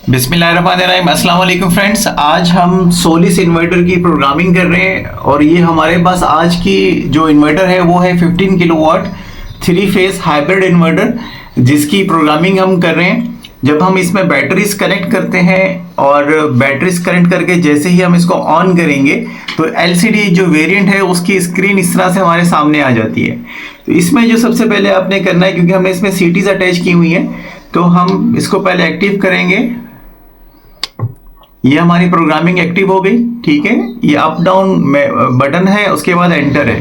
बिस्मिल्लाहिर्रहमानिर्रहीम। अस्सलाम वालेकुम फ्रेंड्स, आज हम सोलिस इन्वर्टर की प्रोग्रामिंग कर रहे हैं और ये हमारे पास आज की जो इन्वर्टर है वो है 15 किलोवाट 3 फेज हाइब्रिड इन्वर्टर, जिसकी प्रोग्रामिंग हम कर रहे हैं। जब हम इसमें बैटरीज कनेक्ट करते हैं और बैटरीज कनेक्ट करके जैसे ही हम इसको ऑन करेंगे तो एलसीडी जो वेरिएंट है उसकी स्क्रीन इस तरह से हमारे सामने आ जाती है। तो इसमें जो सबसे पहले आपने करना है, क्योंकि हमने इसमें सीटीज अटैच की हुई हैं, तो हम इसको पहले एक्टिव करेंगे। ये हमारी प्रोग्रामिंग एक्टिव हो गई, ठीक है। ये अप डाउन बटन है, उसके बाद एंटर है,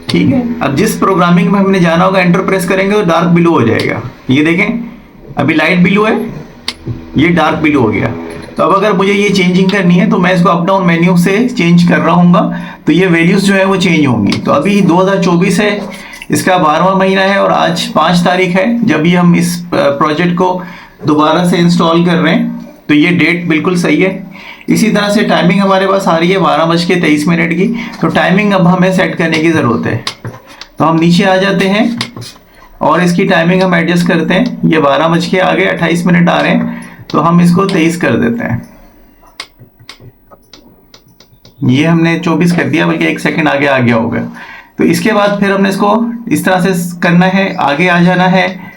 ठीक है। अब जिस प्रोग्रामिंग में हमने जाना होगा एंटर प्रेस करेंगे तो डार्क ब्लू हो जाएगा। ये देखें, अभी लाइट ब्लू है, ये डार्क ब्लू हो गया। तो अब अगर मुझे ये चेंजिंग करनी है तो मैं इसको अप डाउन मेन्यू से चेंज कर रहा हूँ, तो ये वैल्यूज जो है वो चेंज होंगी। तो अभी 2024 है, इसका 12वां महीना है और आज 5 तारीख है जब भी हम इस प्रोजेक्ट को दोबारा से इंस्टॉल कर रहे हैं। तो ये डेट बिल्कुल सही है। इसी तरह से टाइमिंग हमारे पास आ रही है 12:23 की। तो टाइमिंग अब हमें सेट करने की ज़रूरत है। तो हम नीचे आ जाते हैं और इसकी टाइमिंग हम एडजस्ट करते हैं। ये 12:28 आ रहे हैं, तो हम इसको 23 कर देते हैं। ये हमने 24 कर दिया, बल्कि 1 सेकंड आगे आ गया होगा। तो इसके बाद फिर हमने इसको इस तरह से करना है, आगे आ जाना है।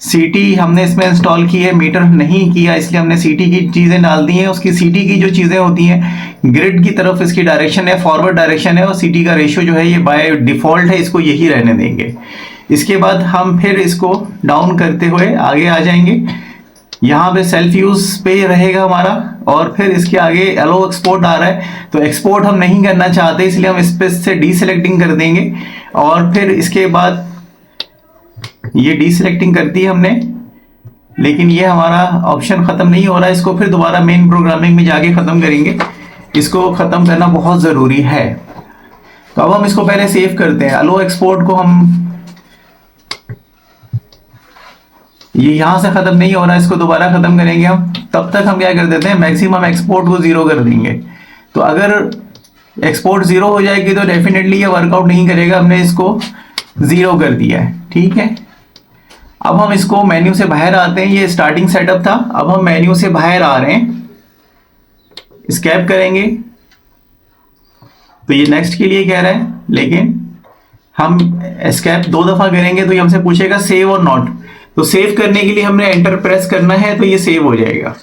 सीटी हमने इसमें इंस्टॉल की है, मीटर नहीं किया, इसलिए हमने सीटी की चीज़ें डाल दी हैं। उसकी सीटी की जो चीज़ें होती हैं, ग्रिड की तरफ इसकी डायरेक्शन है, फॉरवर्ड डायरेक्शन है, और सीटी का रेशियो जो है ये बाय डिफ़ॉल्ट है, इसको यही रहने देंगे। इसके बाद हम फिर इसको डाउन करते हुए आगे आ जाएंगे। यहाँ पे सेल्फ यूज़ पे रहेगा हमारा, और फिर इसके आगे एलो एक्सपोर्ट आ रहा है, तो एक्सपोर्ट हम नहीं करना चाहते, इसलिए हम इस पे से डीसेलेक्टिंग कर देंगे। और फिर इसके बाद ये डीसेलेक्टिंग कर दी हमने, लेकिन ये हमारा ऑप्शन ख़त्म नहीं हो रहा है। इसको फिर दोबारा मेन प्रोग्रामिंग में जाके ख़त्म करेंगे। इसको ख़त्म करना बहुत ज़रूरी है। तो अब हम इसको पहले सेव करते हैं। एलो एक्सपोर्ट को हम ये यहाँ से ख़त्म नहीं हो रहा है, इसको दोबारा ख़त्म करेंगे हम। तब तक हम क्या कर देते हैं, मैक्सिमम एक्सपोर्ट को 0 कर देंगे। तो अगर एक्सपोर्ट 0 हो जाएगी तो डेफिनेटली ये वर्कआउट नहीं करेगा। हमने इसको 0 कर दिया है, ठीक है। अब हम इसको मेन्यू से बाहर आते हैं। ये स्टार्टिंग सेटअप था, अब हम मेन्यू से बाहर आ रहे हैं, एस्केप करेंगे। तो ये नेक्स्ट के लिए कह रहा है, लेकिन हम एस्केप 2 दफ़ा करेंगे तो ये हमसे पूछेगा सेव और नॉट। तो सेव करने के लिए हमने एंटर प्रेस करना है, तो ये सेव हो जाएगा।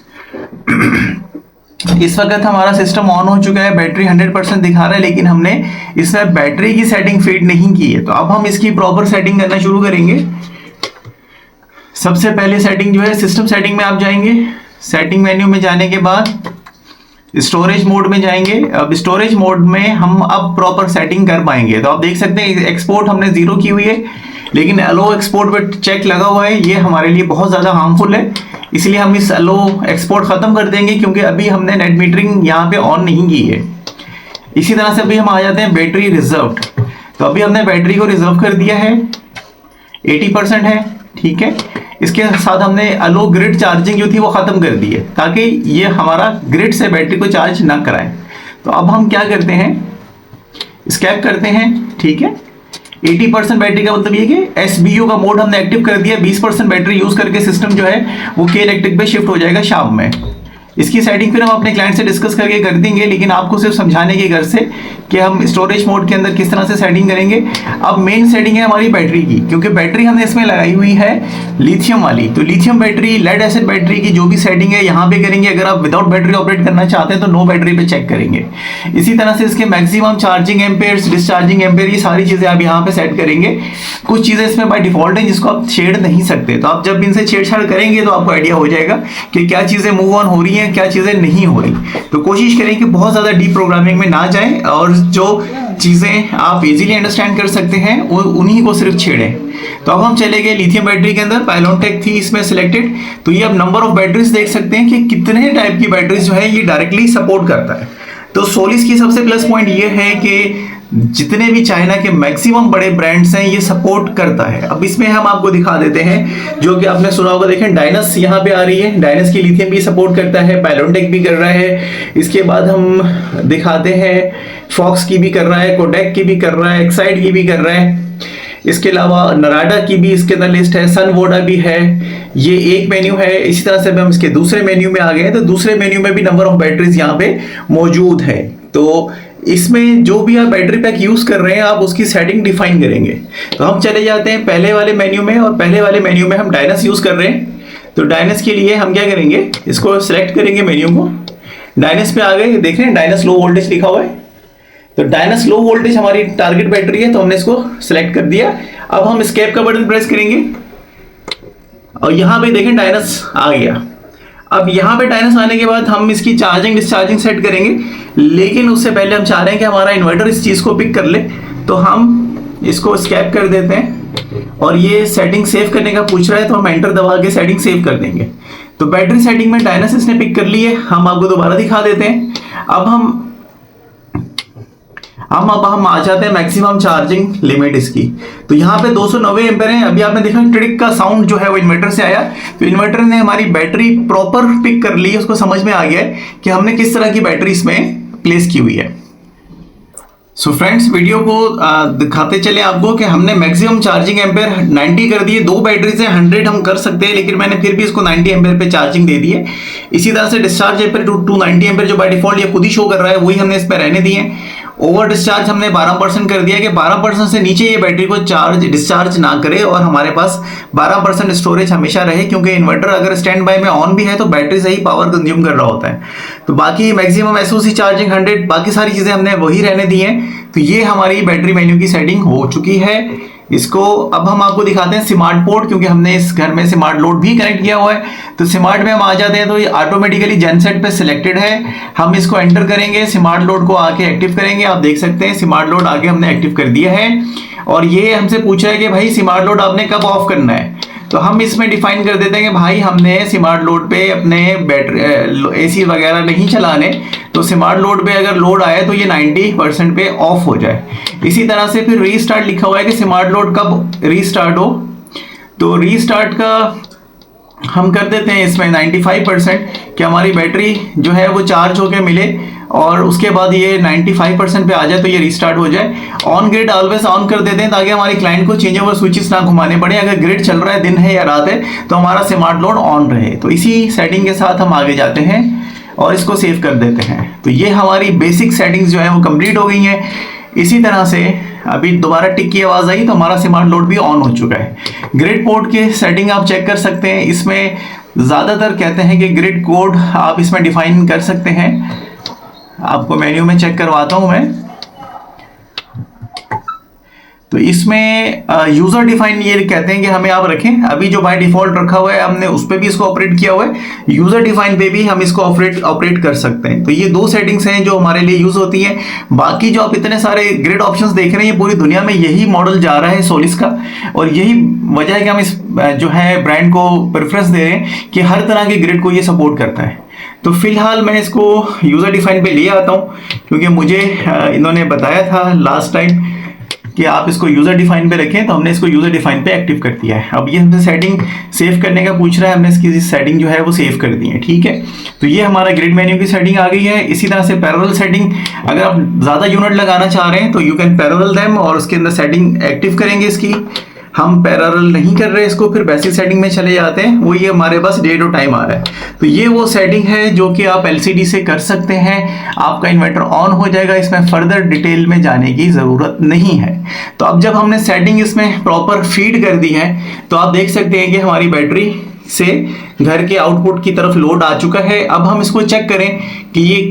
इस वक्त हमारा सिस्टम ऑन हो चुका है, बैटरी 100% दिखा रहा है, लेकिन हमने इसमें बैटरी की सेटिंग फीड नहीं की है। तो अब हम इसकी प्रॉपर सेटिंग करना शुरू करेंगे। सबसे पहले सेटिंग जो है, सिस्टम सेटिंग में आप जाएंगे। सेटिंग मेन्यू में जाने के बाद स्टोरेज मोड में जाएंगे। अब स्टोरेज मोड में हम अब प्रॉपर सेटिंग कर पाएंगे। तो आप देख सकते हैं एक्सपोर्ट हमने 0 की हुई है, लेकिन एलो एक्सपोर्ट पे चेक लगा हुआ है। ये हमारे लिए बहुत ज़्यादा हार्मफुल है, इसलिए हम इस एलो एक्सपोर्ट ख़त्म कर देंगे, क्योंकि अभी हमने नेट मीटरिंग यहाँ पे ऑन नहीं की है। इसी तरह से अभी हम आ जाते हैं बैटरी रिजर्व्ड। तो अभी हमने बैटरी को रिजर्व कर दिया है, 80% है, ठीक है। इसके साथ हमने एलो ग्रिड चार्जिंग जो थी वो ख़त्म कर दी है, ताकि ये हमारा ग्रिड से बैटरी को चार्ज ना कराए। तो अब हम क्या करते हैं, स्कैप करते हैं, ठीक है। 80% बैटरी का मतलब ये कि SBU का मोड हमने एक्टिव कर दिया। 20% बैटरी यूज करके सिस्टम जो है वो के इलेक्ट्रिक पे शिफ्ट हो जाएगा शाम में। इसकी सेटिंग फिर हम अपने क्लाइंट से डिस्कस करके कर देंगे, लेकिन आपको सिर्फ समझाने की घर से कि हम स्टोरेज मोड के अंदर किस तरह से सेटिंग करेंगे। अब मेन सेटिंग है हमारी बैटरी की, क्योंकि बैटरी हमने इसमें लगाई हुई है लिथियम वाली। तो lithium battery, lead acid battery की जो भी सेटिंग है यहाँ पे करेंगे। अगर आप विदाउट बैटरी ऑपरेट करना चाहते हैं तो नो बैटरी पे चेक करेंगे। इसी तरह से इसके maximum charging Ampere's, discharging ampere, ये सारी चीज़ें आप यहाँ पे सेट करेंगे। कुछ चीज़ें इसमें बाय डिफॉल्ट है जिसको आप छेड़ नहीं सकते, तो आप जब इनसे छेड़छाड़ करेंगे तो आपको आइडिया हो जाएगा कि क्या चीज़ें मूव ऑन हो रही हैं, क्या चीज़ें नहीं हो रही। तो कोशिश करें कि बहुत ज़्यादा डीप प्रोग्रामिंग में ना जाएं, और जो चीज़ें आप इजीली अंडरस्टैंड कर सकते हैं वो उन्हीं को सिर्फ छेड़ें। तो अब हम चले गए लिथियम बैटरी के अंदर, पाइलोनटेक थी इसमें सिलेक्टेड। तो ये अब नंबर ऑफ बैटरीज देख सकते हैं कि कितने टाइप की बैटरीज जो है ये डायरेक्टली सपोर्ट करता है। तो सोलिस की सबसे प्लस पॉइंट ये है कि जितने भी चाइना के मैक्सिमम बड़े ब्रांड्स हैं ये सपोर्ट करता है। अब इसमें हम आपको दिखा देते हैं, जो कि आपने सुना होगा, देखें डायनस यहाँ पे आ रही है। डायनस की लिथियम भी सपोर्ट करता है, पाइलोनटेक भी कर रहा है। इसके बाद हम दिखाते हैं फॉक्स की भी कर रहा है, कोडेक की भी कर रहा है, एक्साइड की भी कर रहा है। इसके अलावा नराडा की भी इसके अंदर लिस्ट है, सन वोडा भी है। ये एक मेन्यू है। इसी तरह से हम इसके दूसरे मेन्यू में आ गए, तो दूसरे मेन्यू में भी नंबर ऑफ बैटरीज यहाँ पे मौजूद है। तो इसमें जो भी आप बैटरी पैक यूज कर रहे हैं आप उसकी सेटिंग डिफाइन करेंगे। तो हम चले जाते हैं पहले वाले मेन्यू में, और पहले वाले मेन्यू में हम डायनस यूज कर रहे हैं। तो डायनस के लिए हम क्या करेंगे, इसको सिलेक्ट करेंगे मेन्यू को। डायनस पे आ गए, देख रहे हैं डायनस लो वोल्टेज लिखा हुआ है। तो डायनस लो वोल्टेज हमारी टारगेट बैटरी है, तो हमने इसको सिलेक्ट कर दिया। अब हम एस्केप का बटन प्रेस करेंगे और यहां पे देखें डायनस आ गया। अब यहां पे डायनस आने के बाद हम इसकी चार्जिंग डिस्चार्जिंग सेट करेंगे, लेकिन उससे पहले हम चाह रहे हैं कि हमारा इन्वर्टर इस चीज को पिक कर ले। तो हम इसको एस्केप कर देते हैं और ये सेटिंग सेव करने का पूछ रहा है, तो हम एंटर दबा के सेटिंग सेव कर देंगे। तो बैटरी सेटिंग में डायनस इसने पिक कर ली है। हम आपको दोबारा दिखा देते हैं। अब हम आ जाते हैं मैक्सिमम चार्जिंग लिमिट इसकी। तो यहाँ पे 290 एम्पेयर है। अभी आपने देखा ट्रिक का साउंड जो है वो इन्वर्टर से आया, तो इन्वर्टर ने हमारी बैटरी प्रॉपर पिक कर ली है। उसको समझ में आ गया है कि हमने किस तरह की बैटरी इसमें प्लेस की हुई है। सो फ्रेंड्स, वीडियो को दिखाते चले आपको कि हमने मैक्सिमम चार्जिंग एम्पेयर 90 कर दिए। दो बैटरी से 100 हम कर सकते हैं, लेकिन मैंने फिर भी इसको 90 एम्पेयर पे चार्जिंग दे दी है। इसी तरह से डिस्चार्ज एम्पेयर 290 एम्पेयर जो बाय डिफॉल्ट ये खुद ही शो कर रहा है, वही हमने इसमें रहने दिए। ओवर डिस्चार्ज हमने 12% कर दिया कि 12% से नीचे ये बैटरी को डिस्चार्ज ना करे और हमारे पास 12% स्टोरेज हमेशा रहे, क्योंकि इन्वर्टर अगर स्टैंड बाय में ऑन भी है तो बैटरी से ही पावर कंज्यूम कर रहा होता है। तो बाकी मैक्सिमम एसओसी चार्जिंग 100, बाकी सारी चीजें हमने वही रहने दी हैं। तो ये हमारी बैटरी मेन्यू की सेटिंग हो चुकी है। इसको अब हम आपको दिखाते हैं स्मार्ट पोर्ट, क्योंकि हमने इस घर में स्मार्ट लोड भी कनेक्ट किया हुआ है। तो स्मार्ट में हम आ जाते हैं, तो ये ऑटोमेटिकली जेनसेट पे सिलेक्टेड है। हम इसको एंटर करेंगे, स्मार्ट लोड को आके एक्टिव करेंगे। आप देख सकते हैं स्मार्ट लोड आके हमने एक्टिव कर दिया है। और ये हमसे पूछ रहा है कि भाई स्मार्ट लोड आपने कब ऑफ करना है। तो हम इसमें डिफाइन कर देते हैं कि भाई हमने स्मार्ट लोड पे अपने बैटरी एसी वगैरह नहीं चलाने, तो स्मार्ट लोड पे अगर लोड आए तो ये 90% पे ऑफ हो जाए। इसी तरह से फिर रीस्टार्ट लिखा हुआ है कि स्मार्ट लोड कब रीस्टार्ट हो। तो रीस्टार्ट का हम कर देते हैं इसमें 95% कि हमारी बैटरी जो है वो चार्ज होके मिले और उसके बाद ये 95% पे आ जाए तो ये रीस्टार्ट हो जाए। ऑन ग्रिड ऑलवेज ऑन कर देते हैं ताकि हमारे क्लाइंट को चेंज ओवर स्विचेस ना घुमाने पड़े। अगर ग्रिड चल रहा है, दिन है या रात है, तो हमारा स्मार्ट लोड ऑन रहे। तो इसी सेटिंग के साथ हम आगे जाते हैं और इसको सेव कर देते हैं। तो ये हमारी बेसिक सेटिंग्स जो है वो कंप्लीट हो गई हैं। इसी तरह से अभी दोबारा टिक की आवाज आई तो हमारा स्मार्ट लोड भी ऑन हो चुका है। ग्रिड पोर्ट के सेटिंग आप चेक कर सकते हैं। इसमें ज्यादातर कहते हैं कि ग्रिड कोड आप इसमें डिफाइन कर सकते हैं। आपको मेन्यू में चेक करवाता हूं मैं। तो इसमें यूजर डिफाइन ये कहते हैं कि हमें आप रखें। अभी जो बाय डिफॉल्ट रखा हुआ है हमने उस पर भी इसको ऑपरेट किया हुआ है, यूजर डिफाइन पे भी हम इसको ऑपरेट कर सकते हैं। तो ये दो सेटिंग्स हैं जो हमारे लिए यूज होती हैं। बाकी जो आप इतने सारे ग्रिड ऑप्शंस देख रहे हैं, ये पूरी दुनिया में यही मॉडल जा रहा है सोलिस का, और यही वजह है कि हम इस जो है ब्रांड को प्रेफरेंस दे रहे हैं कि हर तरह के ग्रिड को ये सपोर्ट करता है। तो फिलहाल मैं इसको यूजर डिफाइन पे ले आता हूँ, क्योंकि मुझे इन्होंने बताया था लास्ट टाइम कि आप इसको यूजर डिफाइन पे रखें, तो हमने इसको यूजर डिफाइन पे एक्टिव कर दिया है। अब ये हमसे सेटिंग सेव करने का पूछ रहा है, हमने इसकी सेटिंग जो है वो सेव कर दी है। ठीक है, तो ये हमारा ग्रिड मेन्यू की सेटिंग आ गई है। इसी तरह से पैरेलल सेटिंग, अगर आप ज्यादा यूनिट लगाना चाह रहे हैं तो यू कैन पैरेलल देम, और उसके अंदर सेटिंग एक्टिव करेंगे इसकी। हम पैरेलल नहीं कर रहे इसको, फिर बेसिक सेटिंग में चले जाते हैं। वो ये हमारे पास डेट और टाइम आ रहा है। तो ये वो सेटिंग है जो कि आप एलसीडी से कर सकते हैं। आपका इन्वर्टर ऑन हो जाएगा, इसमें फर्दर डिटेल में जाने की जरूरत नहीं है। तो अब जब हमने सेटिंग इसमें प्रॉपर फीड कर दी है, तो आप देख सकते हैं कि हमारी बैटरी से घर के आउटपुट की तरफ लोड आ चुका है। अब हम इसको चेक करें कि ये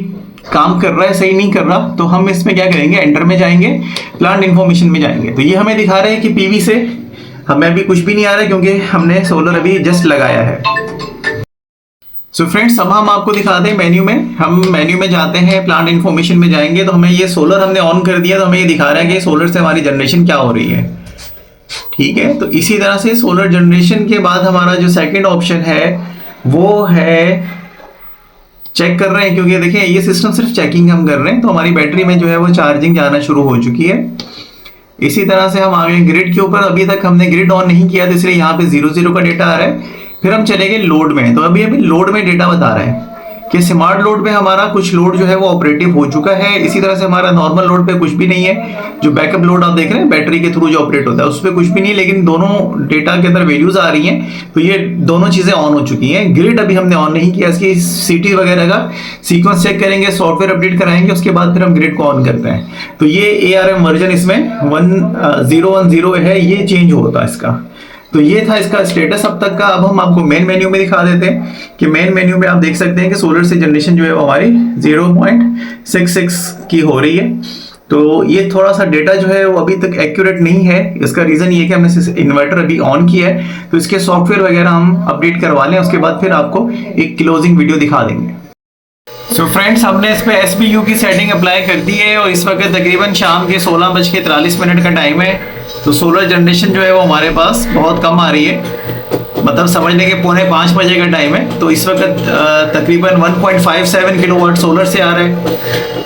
काम कर रहा है, सही नहीं कर रहा, तो हम इसमें क्या करेंगे, एंटर में जाएंगे, प्लांट इन्फॉर्मेशन में जाएंगे। तो ये हमें दिखा रहे हैं कि पीवी से हमें अभी कुछ भी नहीं आ रहा है, क्योंकि हमने सोलर अभी जस्ट लगाया है। सो फ्रेंड्स, अब हम आपको दिखाते हैं मेन्यू में। हम मेन्यू में जाते हैं, प्लांट इन्फॉर्मेशन में जाएंगे, तो हमें ये सोलर हमने ऑन कर दिया, तो हमें ये दिखा रहा है कि सोलर से हमारी जनरेशन क्या हो रही है। ठीक है, तो इसी तरह से सोलर जनरेशन के बाद हमारा जो सेकेंड ऑप्शन है वो है चेक कर रहे हैं, क्योंकि देखिए ये सिस्टम सिर्फ चेकिंग हम कर रहे हैं। तो हमारी बैटरी में जो है वो चार्जिंग जाना शुरू हो चुकी है। इसी तरह से हम आ गए ग्रिड के ऊपर। अभी तक हमने ग्रिड ऑन नहीं किया, तो इसलिए यहाँ पे 00 का डेटा आ रहा है। फिर हम चले गए लोड में, तो अभी लोड में डेटा बता रहा है कि स्मार्ट लोड पे हमारा कुछ लोड जो है वो ऑपरेटिव हो चुका है, इसी तरह से हमारा नॉर्मल लोड पे कुछ भी नहीं है। जो बैकअप लोड आप देख रहे हैं बैटरी के थ्रू जो ऑपरेट होता है उस पर कुछ भी नहीं, लेकिन दोनों डेटा के अंदर वैल्यूज आ रही हैं, तो ये दोनों चीजें ऑन हो चुकी हैं। ग्रिड अभी हमने ऑन नहीं किया, इसकी सीटी वगैरह का सीक्वेंस चेक करेंगे, सॉफ्टवेयर अपडेट कराएंगे, उसके बाद फिर हम ग्रिड को ऑन करते हैं। तो ये ARM वर्जन इसमें 1010 है, ये चेंज होता है इसका। तो ये था इसका स्टेटस अब तक का। अब हम आपको मेन मेन्यू में दिखा देते हैं कि मेन मेन्यू में आप देख सकते हैं कि सोलर से जनरेशन जो है वो हमारी 0.66 की हो रही है। तो ये थोड़ा सा डेटा जो है वो अभी तक एक्यूरेट नहीं है। इसका रीजन ये है कि हमने इन्वर्टर अभी ऑन किया है, तो इसके सॉफ्टवेयर वगैरह हम अपडेट करवा लें, उसके बाद फिर आपको एक क्लोजिंग वीडियो दिखा देंगे। सो फ्रेंड्स, हमने इस पे SBU की सेटिंग अप्लाई कर दी है और इस वक्त तकरीबन शाम के 16:43 का टाइम है। तो सोलर जनरेशन जो है वो हमारे पास बहुत कम आ रही है, मतलब समझने के 4:45 बजे का टाइम है। तो इस वक्त तकरीबन 1.57 किलोवाट सोलर से आ रहा है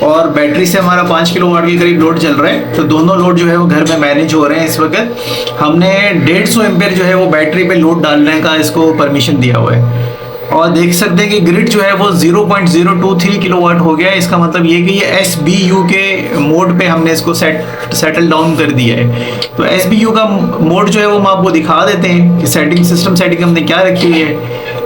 और बैटरी से हमारा 5 किलोवाट के करीब लोड चल रहा है। तो दोनों लोड जो है वो घर में मैनेज हो रहे हैं। इस वक्त हमने 150 एम्पेयर जो है वो बैटरी पे लोड डालने का इसको परमिशन दिया हुआ है और देख सकते हैं कि ग्रिड जो है वो 0.023 किलोवाट हो गया है। इसका मतलब ये कि ये SBU के मोड पे हमने इसको सेटल डाउन कर दिया है। तो SBU का मोड जो है वो हम आपको दिखा देते हैं कि सिस्टम सेटिंग हमने क्या रखी हुई है।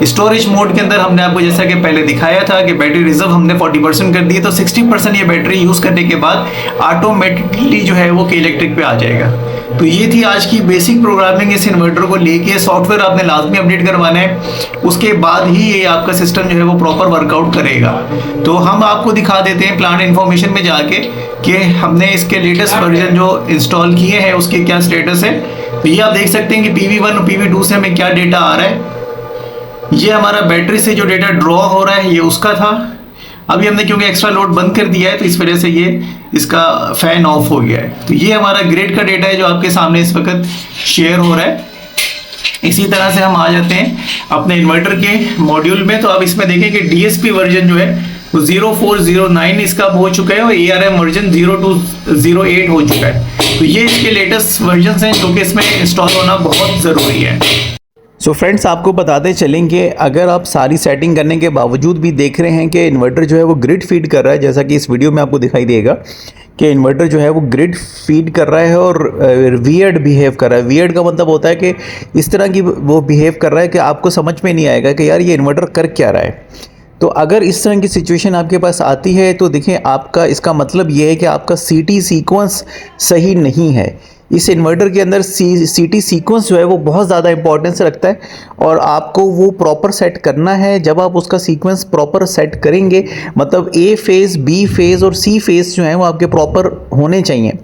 स्टोरेज मोड के अंदर हमने आपको जैसा कि पहले दिखाया था कि बैटरी रिजर्व हमने 40% कर दी है, तो 60% ये बैटरी यूज करने के बाद ऑटोमेटिकली जो है वो के इलेक्ट्रिक पे आ जाएगा। तो ये थी आज की बेसिक प्रोग्रामिंग इस इन्वर्टर को लेके। सॉफ्टवेयर आपने लाजमी अपडेट करवाना है, उसके बाद ही ये आपका सिस्टम जो है वो प्रॉपर वर्कआउट करेगा। तो हम आपको दिखा देते हैं प्लांट इन्फॉर्मेशन में जाके कि हमने इसके लेटेस्ट वर्जन जो इंस्टॉल किए हैं उसके क्या स्टेटस है। तो ये आप देख सकते हैं कि PV1 और PV2 से हमें क्या डेटा आ रहा है। ये हमारा बैटरी से जो डेटा ड्रॉ हो रहा है ये उसका था। अभी हमने क्योंकि एक्स्ट्रा लोड बंद कर दिया है तो इस वजह से ये इसका फैन ऑफ हो गया है। तो ये हमारा ग्रिड का डेटा है जो आपके सामने इस वक्त शेयर हो रहा है। इसी तरह से हम आ जाते हैं अपने इन्वर्टर के मॉड्यूल में। तो अब इसमें देखें कि DSP वर्जन जो है वो 0409 इसका हो चुका है और ARM वर्जन 0208 हो चुका है। तो ये इसके लेटेस्ट वर्जन हैं जो कि इसमें इंस्टॉल होना बहुत ज़रूरी है। सो फ्रेंड्स, आपको बताते चलेंगे अगर आप सारी सेटिंग करने के बावजूद भी देख रहे हैं कि इन्वर्टर जो है वो ग्रिड फीड कर रहा है, जैसा कि इस वीडियो में आपको दिखाई देगा कि इन्वर्टर जो है वो ग्रिड फीड कर रहा है और वियर्ड बिहेव कर रहा है। वियर्ड का मतलब होता है कि इस तरह की वो बिहेव कर रहा है कि आपको समझ में नहीं आएगा कि यार ये इन्वर्टर कर क्या रहा है। तो अगर इस तरह की सिचुएशन आपके पास आती है तो देखिए आपका इसका मतलब ये है कि आपका CT सीक्वेंस सही नहीं है। इस इन्वर्टर के अंदर CT सीक्वेंस जो है वो बहुत ज़्यादा इंपॉर्टेंस रखता है और आपको वो प्रॉपर सेट करना है। जब आप उसका सीक्वेंस प्रॉपर सेट करेंगे मतलब A फेज़, B फेज़ और C फेज़ जो है वो आपके प्रॉपर होने चाहिए।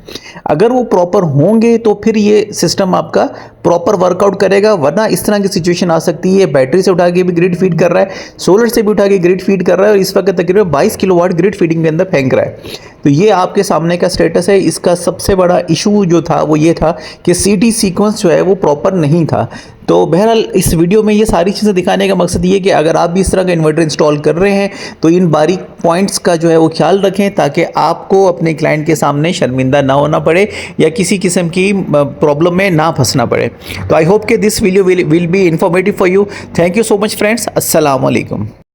अगर वो प्रॉपर होंगे तो फिर ये सिस्टम आपका प्रॉपर वर्कआउट करेगा, वरना इस तरह की सिचुएशन आ सकती है। बैटरी से उठा के भी ग्रिड फीड कर रहा है, सोलर से भी उठा के ग्रिड फीड कर रहा है और इस वक्त तकरीबन 22 किलोवाट ग्रिड फीडिंग के अंदर फेंक रहा है। तो ये आपके सामने का स्टेटस है। इसका सबसे बड़ा इशू जो था वो ये था कि CT सीक्वेंस जो है वो प्रॉपर नहीं था। तो बहरहाल इस वीडियो में ये सारी चीज़ें दिखाने का मकसद ये कि अगर आप भी इस तरह का इन्वर्टर इंस्टॉल कर रहे हैं तो इन बारीक पॉइंट्स का जो है वो ख्याल रखें ताकि आपको अपने क्लाइंट के सामने शर्मिंदा ना होना पड़े या किसी किस्म की प्रॉब्लम में ना फंसना पड़े। तो आई होप कि this video will be informative for you. Thank you so much friends. अस्सलाम वालेकुम।